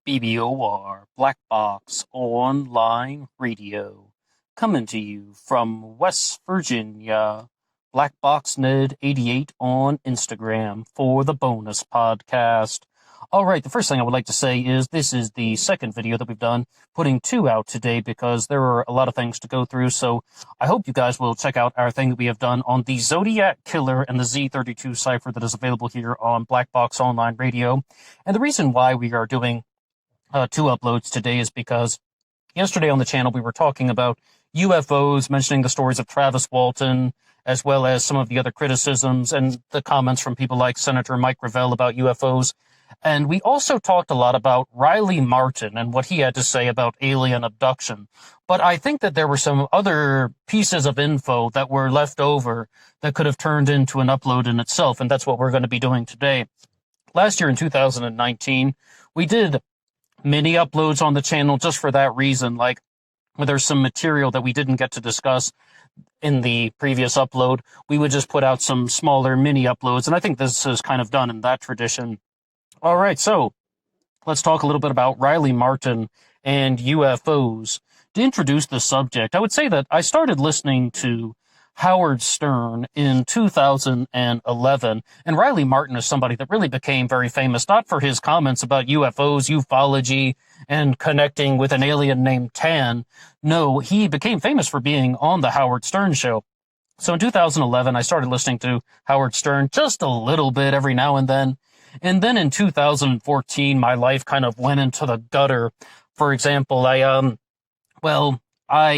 BBOR Black Box Online Radio, coming to you from West Virginia. Black Box Ned 88 on Instagram for the bonus podcast. All right, the first thing I would like to say is this is the second video that we've done, putting two out today because there are a lot of things to go through. So I hope you guys will check out our thing that we have done on the Zodiac Killer and the Z32 cipher that is available here on Black Box Online Radio. And the reason why we are doing two uploads today is because yesterday on the channel we were talking about UFOs, mentioning the stories of Travis Walton, as well as some of the other criticisms and the comments from people like Senator Mike Gravel about UFOs. And we also talked a lot about Riley Martin and what he had to say about alien abduction. But I think that there were some other pieces of info that were left over that could have turned into an upload in itself, and that's what we're going to be doing today. Last year in 2019, we did mini uploads on the channel just for that reason, like when there's some material that we didn't get to discuss in the previous upload, we would just put out some smaller mini uploads, and I think this is kind of done in that tradition. All right, so let's talk a little bit about Riley Martin and UFOs. To introduce the subject, I would say that I started listening to Howard Stern in 2011, and Riley Martin is somebody that really became very famous, not for his comments about UFOs, ufology, and connecting with an alien named Tan. No, he became famous for being on the Howard Stern show. So in 2011, I started listening to Howard Stern just a little bit every now and then. And then in 2014, my life kind of went into the gutter. For example, I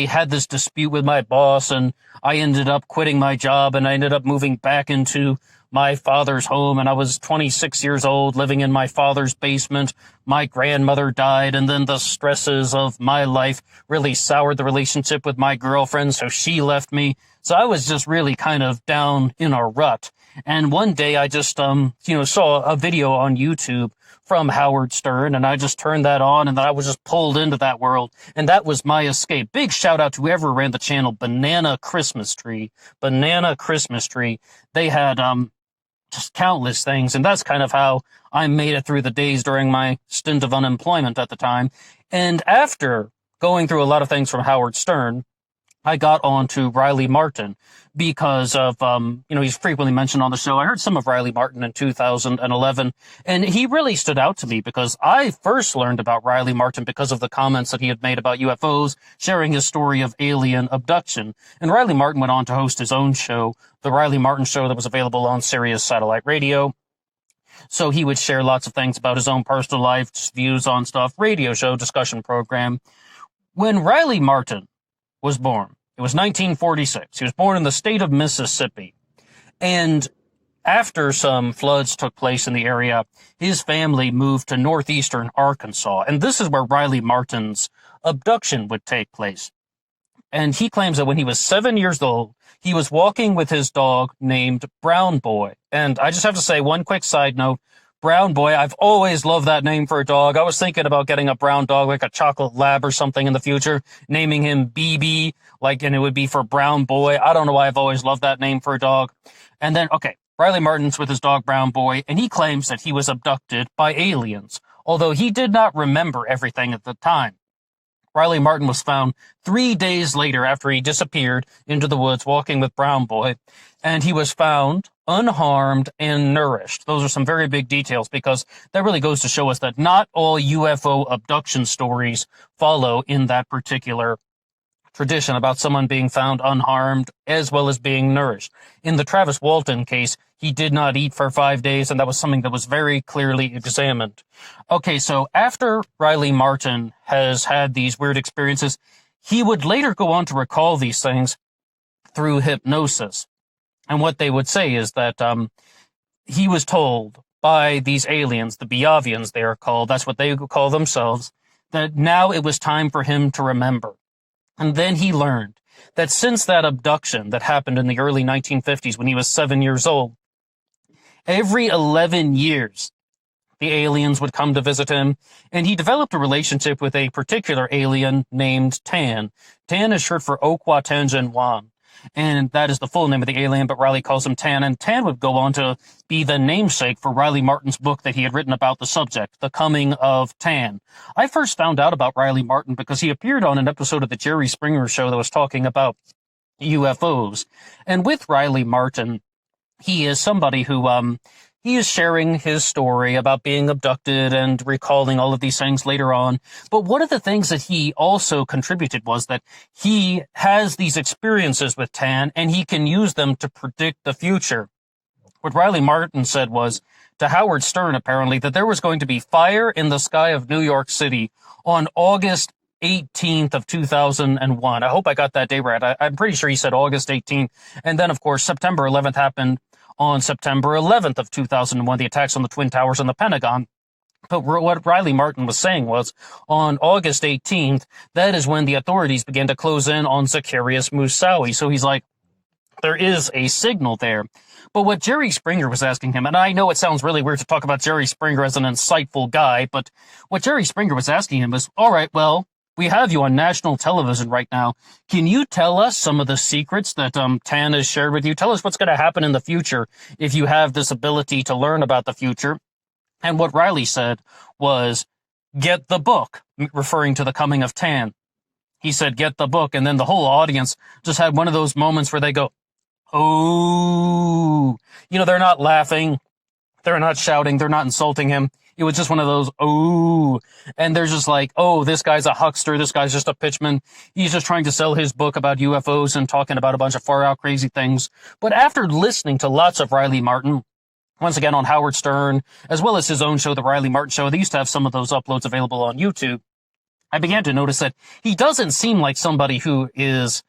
had this dispute with my boss, and I ended up quitting my job, and I ended up moving back into my father's home, and I was 26 years old, living in my father's basement. My grandmother died, and then the stresses of my life really soured the relationship with my girlfriend, so she left me. So I was just really kind of down in a rut. And one day I just, saw a video on YouTube from Howard Stern, and I just turned that on, and then I was just pulled into that world, and that was my escape. Big shout out to whoever ran the channel, Banana Christmas Tree. They had, just countless things, and that's kind of how I made it through the days during my stint of unemployment at the time. And after going through a lot of things from Howard Stern, I got on to Riley Martin because of, he's frequently mentioned on the show. I heard some of Riley Martin in 2011, and he really stood out to me because I first learned about Riley Martin because of the comments that he had made about UFOs, sharing his story of alien abduction. And Riley Martin went on to host his own show, The Riley Martin Show, that was available on Sirius Satellite Radio. So he would share lots of things about his own personal life, views on stuff, radio show, discussion program. When Riley Martin was born, it was 1946. He was born in the state of Mississippi. And after some floods took place in the area, his family moved to northeastern Arkansas. And this is where Riley Martin's abduction would take place. And he claims that when he was 7 years old, he was walking with his dog named Brown Boy. And I just have to say one quick side note. Brown Boy, I've always loved that name for a dog. I was thinking about getting a brown dog, like a chocolate lab or something in the future, naming him BB, and it would be for Brown Boy. I don't know why I've always loved that name for a dog. And then, Riley Martin's with his dog Brown Boy, and he claims that he was abducted by aliens, although he did not remember everything at the time. Riley Martin was found 3 days later after he disappeared into the woods walking with Brown Boy, and he was found unharmed and nourished. Those are some very big details because that really goes to show us that not all UFO abduction stories follow in that particular tradition about someone being found unharmed as well as being nourished. In the Travis Walton case, he did not eat for 5 days, and that was something that was very clearly examined. Okay, so after Riley Martin has had these weird experiences, he would later go on to recall these things through hypnosis. And what they would say is that he was told by these aliens, the Biavians they are called, that's what they call themselves, that now it was time for him to remember. And then he learned that since that abduction that happened in the early 1950s when he was 7 years old, every 11 years, the aliens would come to visit him, and he developed a relationship with a particular alien named Tan. Tan is short for Okwa Tanjan Wan. and that is the full name of the alien, but Riley calls him Tan, and Tan would go on to be the namesake for Riley Martin's book that he had written about the subject, The Coming of Tan. I first found out about Riley Martin because he appeared on an episode of the Jerry Springer Show that was talking about UFOs, and with Riley Martin, he is somebody who, he is sharing his story about being abducted and recalling all of these things later on. But one of the things that he also contributed was that he has these experiences with Tan and he can use them to predict the future. What Riley Martin said was to Howard Stern, apparently, that there was going to be fire in the sky of New York City on August 18th of 2001. I hope I got that day right. I'm pretty sure he said August 18th. And then, of course, September 11th happened on September 11th of 2001, the attacks on the Twin Towers and the Pentagon. But what Riley Martin was saying was, on August 18th, that is when the authorities began to close in on Zacarias Moussaoui. So he's like, there is a signal there. But what Jerry Springer was asking him, and I know it sounds really weird to talk about Jerry Springer as an insightful guy, but what Jerry Springer was asking him was, all right, well, we have you on national television right now. Can you tell us some of the secrets that Tan has shared with you? Tell us what's going to happen in the future if you have this ability to learn about the future. And what Riley said was, get the book, referring to The Coming of Tan. He said, get the book. And then the whole audience just had one of those moments where they go, oh, they're not laughing. They're not shouting. They're not insulting him. It was just one of those, oh, and they're just like, oh, this guy's a huckster. This guy's just a pitchman. He's just trying to sell his book about UFOs and talking about a bunch of far out crazy things. But after listening to lots of Riley Martin, once again on Howard Stern, as well as his own show, The Riley Martin Show, they used to have some of those uploads available on YouTube. I began to notice that he doesn't seem like somebody who is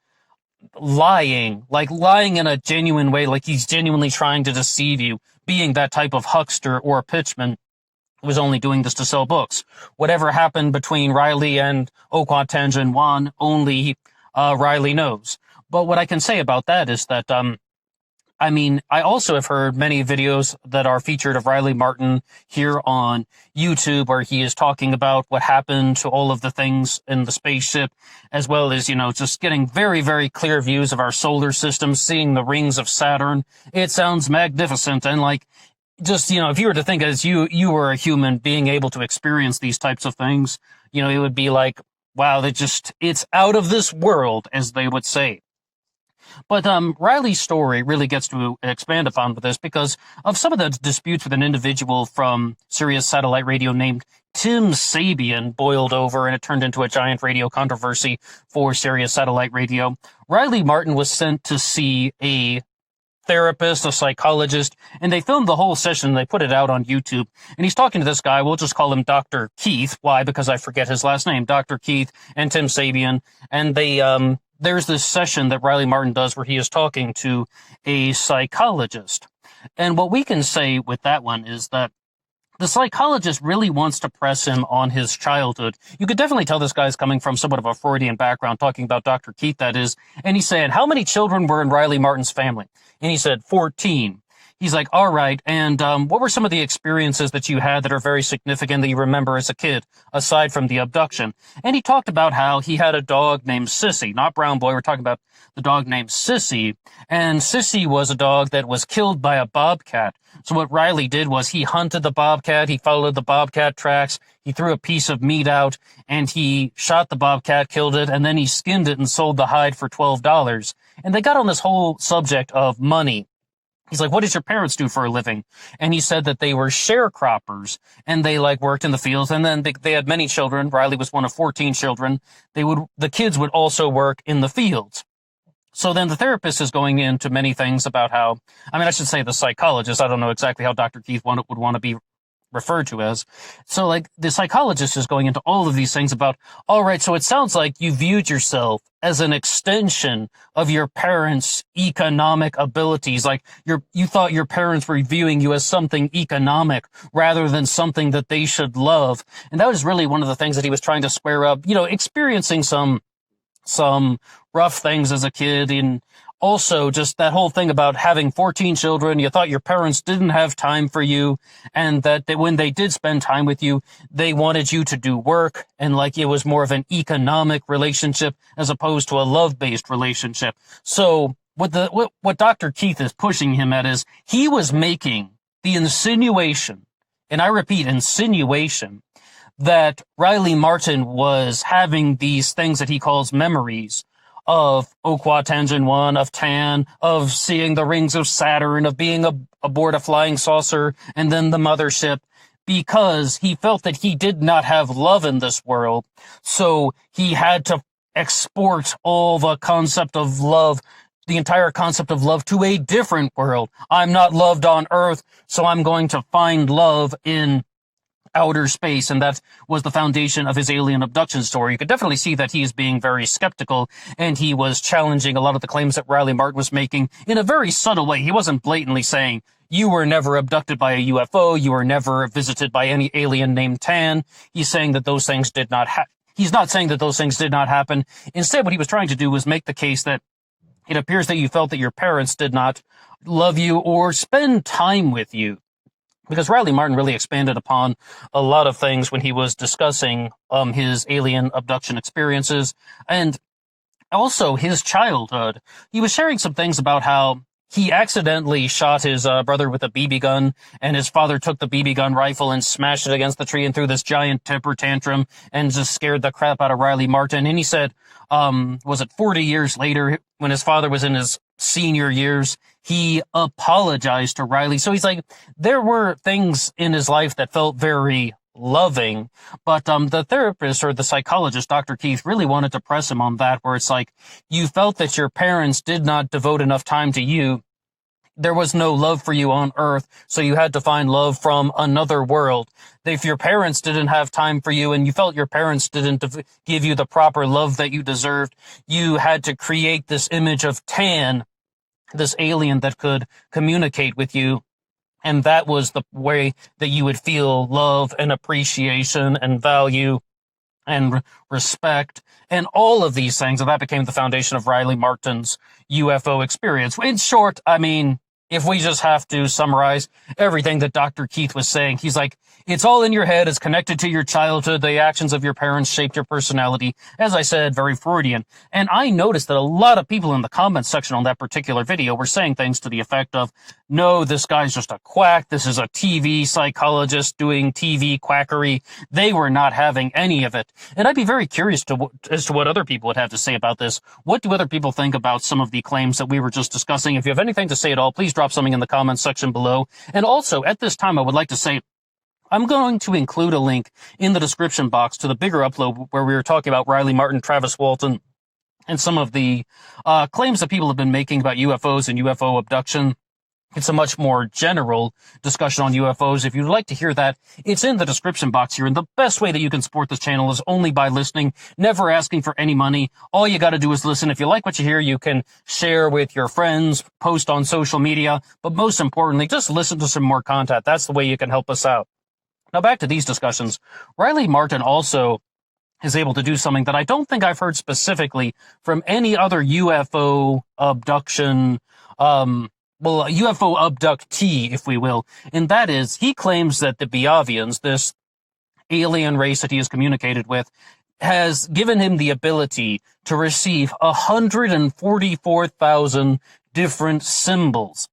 lying in a genuine way, like he's genuinely trying to deceive you, being that type of huckster or pitchman. Was only doing this to sell books. Whatever happened between Riley and Okwat Tanjin Wan, only Riley knows. But what I can say about that is that, I also have heard many videos that are featured of Riley Martin here on YouTube where he is talking about what happened to all of the things in the spaceship, as well as, just getting very, very clear views of our solar system, seeing the rings of Saturn. It sounds magnificent and just, if you were to think as you were a human being able to experience these types of things, it would be like, wow, it's out of this world, as they would say. But Riley's story really gets to expand upon with this because of some of the disputes with an individual from Sirius Satellite Radio named Tim Sabian boiled over, and it turned into a giant radio controversy for Sirius Satellite Radio. Riley Martin was sent to see a therapist, a psychologist, and they filmed the whole session and they put it out on YouTube. And he's talking to this guy, we'll just call him Dr. Keith. Why? Because I forget his last name. Dr. Keith and Tim Sabian. And there's this session that Riley Martin does where he is talking to a psychologist. And what we can say with that one is that the psychologist really wants to press him on his childhood. You could definitely tell this guy's coming from somewhat of a Freudian background, talking about Dr. Keith, that is. And he's saying, how many children were in Riley Martin's family? And he said, 14. He's like, all right, and what were some of the experiences that you had that are very significant that you remember as a kid, aside from the abduction? And he talked about how he had a dog named Sissy, not Brown Boy, we're talking about the dog named Sissy, and Sissy was a dog that was killed by a bobcat. So what Riley did was he hunted the bobcat, he followed the bobcat tracks, he threw a piece of meat out, and he shot the bobcat, killed it, and then he skinned it and sold the hide for $12. And they got on this whole subject of money. He's like, what did your parents do for a living? And he said that they were sharecroppers and they worked in the fields. And then they had many children. Riley was one of 14 children. The kids would also work in the fields. So then the therapist is going into many things about how, I should say the psychologist. I don't know exactly how Dr. Keith would want to be referred to as. So the psychologist is going into all of these things about, all right, so it sounds like you viewed yourself as an extension of your parents' economic abilities. You thought your parents were viewing you as something economic rather than something that they should love. And that was really one of the things that he was trying to square up, experiencing some rough things as a kid and also just that whole thing about having 14 children, you thought your parents didn't have time for you, and that when they did spend time with you, they wanted you to do work, and like it was more of an economic relationship as opposed to a love-based relationship. So what Dr. Keith is pushing him at is he was making the insinuation, and I repeat, insinuation, that Riley Martin was having these things that he calls memories of Okwa Tangent 1, of Tan, of seeing the rings of Saturn, of being aboard a flying saucer, and then the mothership, because he felt that he did not have love in this world. So he had to export all the concept of love, the entire concept of love, to a different world. I'm not loved on Earth, so I'm going to find love in outer space, and that was the foundation of his alien abduction story. You could definitely see that he is being very skeptical, and he was challenging a lot of the claims that Riley Martin was making in a very subtle way. He wasn't blatantly saying, you were never abducted by a UFO, you were never visited by any alien named Tan. He's saying that those things did not He's not saying that those things did not happen. Instead, what he was trying to do was make the case that it appears that you felt that your parents did not love you or spend time with you. Because Riley Martin really expanded upon a lot of things when he was discussing his alien abduction experiences and also his childhood. He was sharing some things about how he accidentally shot his brother with a BB gun, and his father took the BB gun rifle and smashed it against the tree and threw this giant temper tantrum and just scared the crap out of Riley Martin. And he said, was it 40 years later, when his father was in his senior years, he apologized to Riley. So he's like, there were things in his life that felt very loving, but the therapist or the psychologist, Dr. Keith, really wanted to press him on that, where it's like, you felt that your parents did not devote enough time to you. There was no love for you on Earth, so you had to find love from another world. If your parents didn't have time for you and you felt your parents didn't give you the proper love that you deserved, you had to create this image of Tan, this alien that could communicate with you. And that was the way that you would feel love and appreciation and value and respect and all of these things. And that became the foundation of Riley Martin's UFO experience. In short, I mean, if we just have to summarize everything that Dr. Keith was saying, he's like, it's all in your head. It's connected to your childhood. The actions of your parents shaped your personality. As I said, very Freudian. And I noticed that a lot of people in the comments section on that particular video were saying things to the effect of, no, this guy's just a quack. This is a TV psychologist doing TV quackery. They were not having any of it. And I'd be very curious as to what other people would have to say about this. What do other people think about some of the claims that we were just discussing? If you have anything to say at all, please drop something in the comments section below. And also, at this time, I would like to say, I'm going to include a link in the description box to the bigger upload where we were talking about Riley Martin, Travis Walton, and some of the claims that people have been making about UFOs and UFO abduction. It's a much more general discussion on UFOs. If you'd like to hear that, it's in the description box here. And the best way that you can support this channel is only by listening, never asking for any money. All you got to do is listen. If you like what you hear, you can share with your friends, post on social media. But most importantly, just listen to some more content. That's the way you can help us out. Now back to these discussions. Riley Martin also is able to do something that I don't think I've heard specifically from any other UFO abduction, UFO abductee, if we will. And that is, he claims that the Biavians, this alien race that he has communicated with, has given him the ability to receive 144,000 different symbols.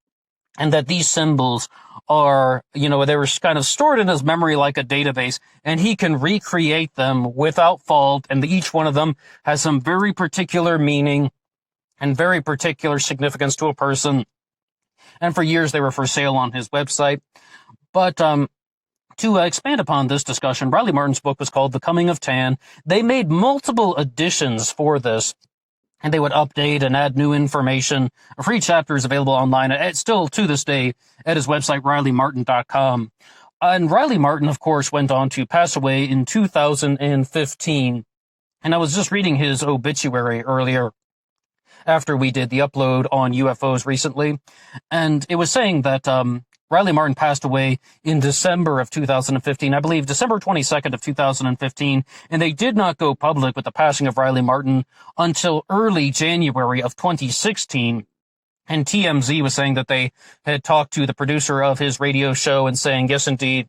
And that these symbols are, they were kind of stored in his memory like a database, and he can recreate them without fault, and each one of them has some very particular meaning and very particular significance to a person. And for years, they were for sale on his website. But to expand upon this discussion, Riley Martin's book was called The Coming of Tan. They made multiple editions for this, and they would update and add new information. A free chapter is available online, and still to this day, at his website, RileyMartin.com. And Riley Martin, of course, went on to pass away in 2015. And I was just reading his obituary earlier, after we did the upload on UFOs recently, and it was saying that Riley Martin passed away in December of 2015, I believe December 22nd of 2015, and they did not go public with the passing of Riley Martin until early January of 2016. And TMZ was saying that they had talked to the producer of his radio show and saying, yes, indeed,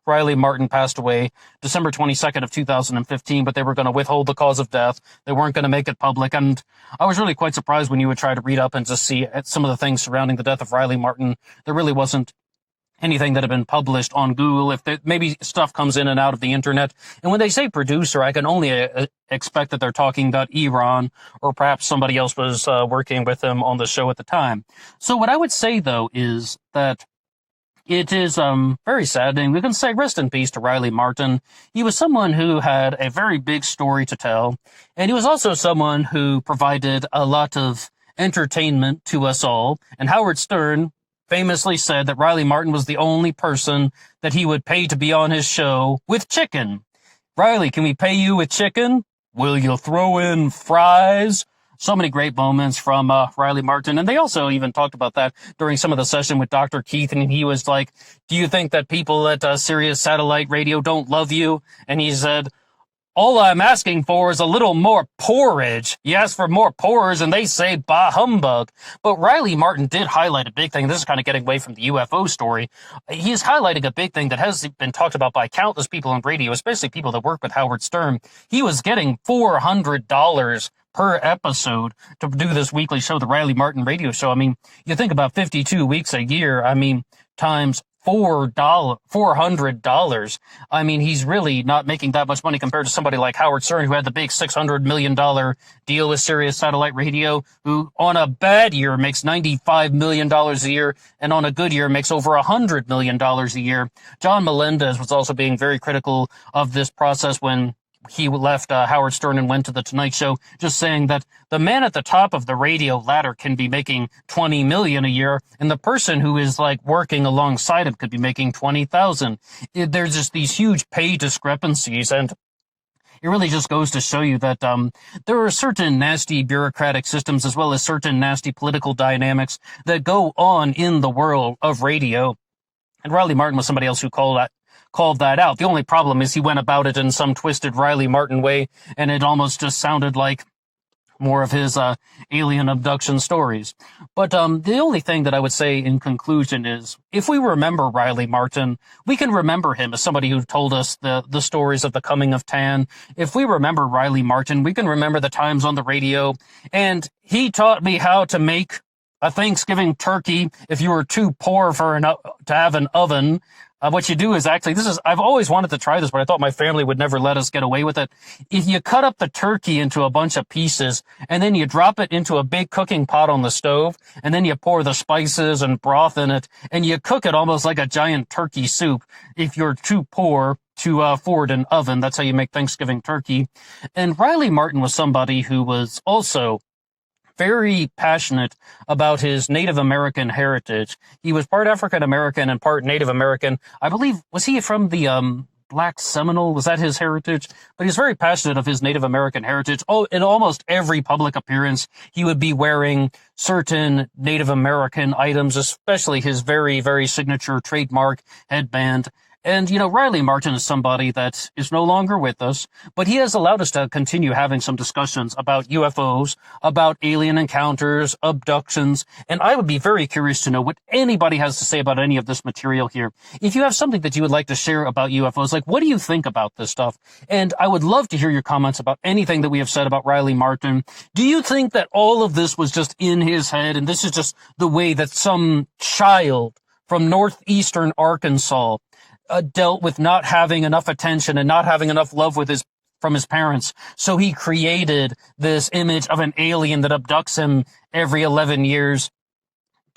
Riley Martin passed away December 22nd of 2015, but they were going to withhold the cause of death. They weren't going to make it public. And I was really quite surprised when you would try to read up and just see some of the things surrounding the death of Riley Martin. There really wasn't anything that had been published on Google. If maybe stuff comes in and out of the internet. And when they say producer, I can only expect that they're talking about Iran, or perhaps somebody else was working with him on the show at the time. So what I would say, though, is that it is very saddening. We can say rest in peace to Riley Martin. He was someone who had a very big story to tell, and he was also someone who provided a lot of entertainment to us all. And Howard Stern famously said that Riley Martin was the only person that he would pay to be on his show with chicken. Riley, can we pay you with chicken? Will you throw in fries? So many great moments from Riley Martin. And they also even talked about that during some of the session with Dr. Keith. And he was like, do you think that people at Sirius Satellite Radio don't love you? And he said, all I'm asking for is a little more porridge. You ask for more porridge and they say, bah humbug. But Riley Martin did highlight a big thing. This is kind of getting away from the UFO story. He's highlighting a big thing that has been talked about by countless people on radio, especially people that work with Howard Stern. He was getting $400 per episode to do this weekly show, the Riley Martin radio show. I mean, you think about 52 weeks a year. I mean, times $400. I mean, he's really not making that much money compared to somebody like Howard Stern, who had the big $600 million deal with Sirius Satellite Radio, who on a bad year makes $95 million a year, and on a good year makes over $100 million a year. John Melendez was also being very critical of this process when he left Howard Stern and went to the Tonight Show, just saying that the man at the top of the radio ladder can be making $20 million a year, and the person who is like working alongside him could be making $20,000. There's just these huge pay discrepancies, and it really just goes to show you that there are certain nasty bureaucratic systems as well as certain nasty political dynamics that go on in the world of radio. And Riley Martin was somebody else who called that out. The only problem is he went about it in some twisted Riley Martin way, and it almost just sounded like more of his alien abduction stories. But the only thing that I would say in conclusion is, if we remember Riley Martin, we can remember him as somebody who told us the stories of the coming of Tan. If we remember Riley Martin, we can remember the times on the radio, and he taught me how to make a Thanksgiving turkey if you were too poor to have an oven. What you do is I've always wanted to try this, but I thought my family would never let us get away with it. If you cut up the turkey into a bunch of pieces, and then you drop it into a big cooking pot on the stove, and then you pour the spices and broth in it, and you cook it almost like a giant turkey soup. If you're too poor to afford an oven, that's how you make Thanksgiving turkey. And Riley Martin was somebody who was also very passionate about his Native American heritage. He was part African American and part Native American. I believe, was he from the Black Seminole? Was that his heritage? But he's very passionate of his Native American heritage. Oh, in almost every public appearance, he would be wearing certain Native American items, especially his very, very signature trademark headband. And, Riley Martin is somebody that is no longer with us, but he has allowed us to continue having some discussions about UFOs, about alien encounters, abductions, and I would be very curious to know what anybody has to say about any of this material here. If you have something that you would like to share about UFOs, like, what do you think about this stuff? And I would love to hear your comments about anything that we have said about Riley Martin. Do you think that all of this was just in his head, and this is just the way that some child from northeastern Arkansas dealt with not having enough attention and not having enough love from his parents. So he created this image of an alien that abducts him every 11 years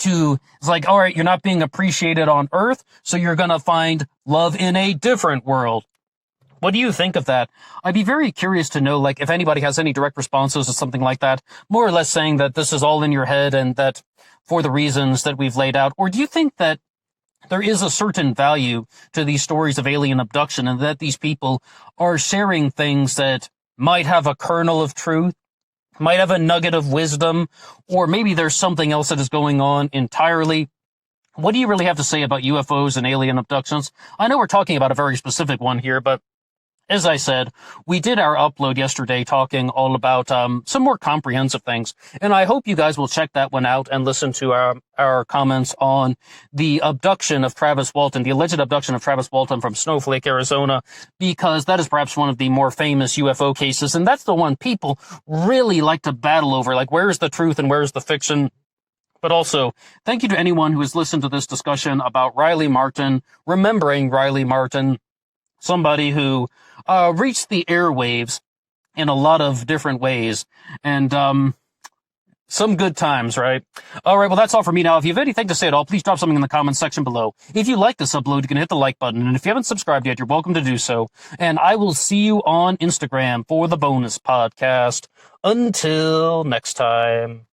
it's like, all right, you're not being appreciated on Earth, so you're going to find love in a different world. What do you think of that? I'd be very curious to know, like, if anybody has any direct responses to something like that, more or less saying that this is all in your head and that for the reasons that we've laid out. Or do you think that there is a certain value to these stories of alien abduction and that these people are sharing things that might have a kernel of truth, might have a nugget of wisdom, or maybe there's something else that is going on entirely? What do you really have to say about UFOs and alien abductions? I know we're talking about a very specific one here, but as I said, we did our upload yesterday talking all about some more comprehensive things, and I hope you guys will check that one out and listen to our comments on the abduction of Travis Walton, the alleged abduction of Travis Walton from Snowflake, Arizona, because that is perhaps one of the more famous UFO cases, and that's the one people really like to battle over, like where's the truth and where's the fiction. But also, thank you to anyone who has listened to this discussion about Riley Martin, remembering Riley Martin, somebody who reached the airwaves in a lot of different ways, and some good times, right? All right, well, that's all for me now. If you have anything to say at all, please drop something in the comments section below. If you like this upload, you can hit the like button, and if you haven't subscribed yet, you're welcome to do so. And I will see you on Instagram for the bonus podcast. Until next time.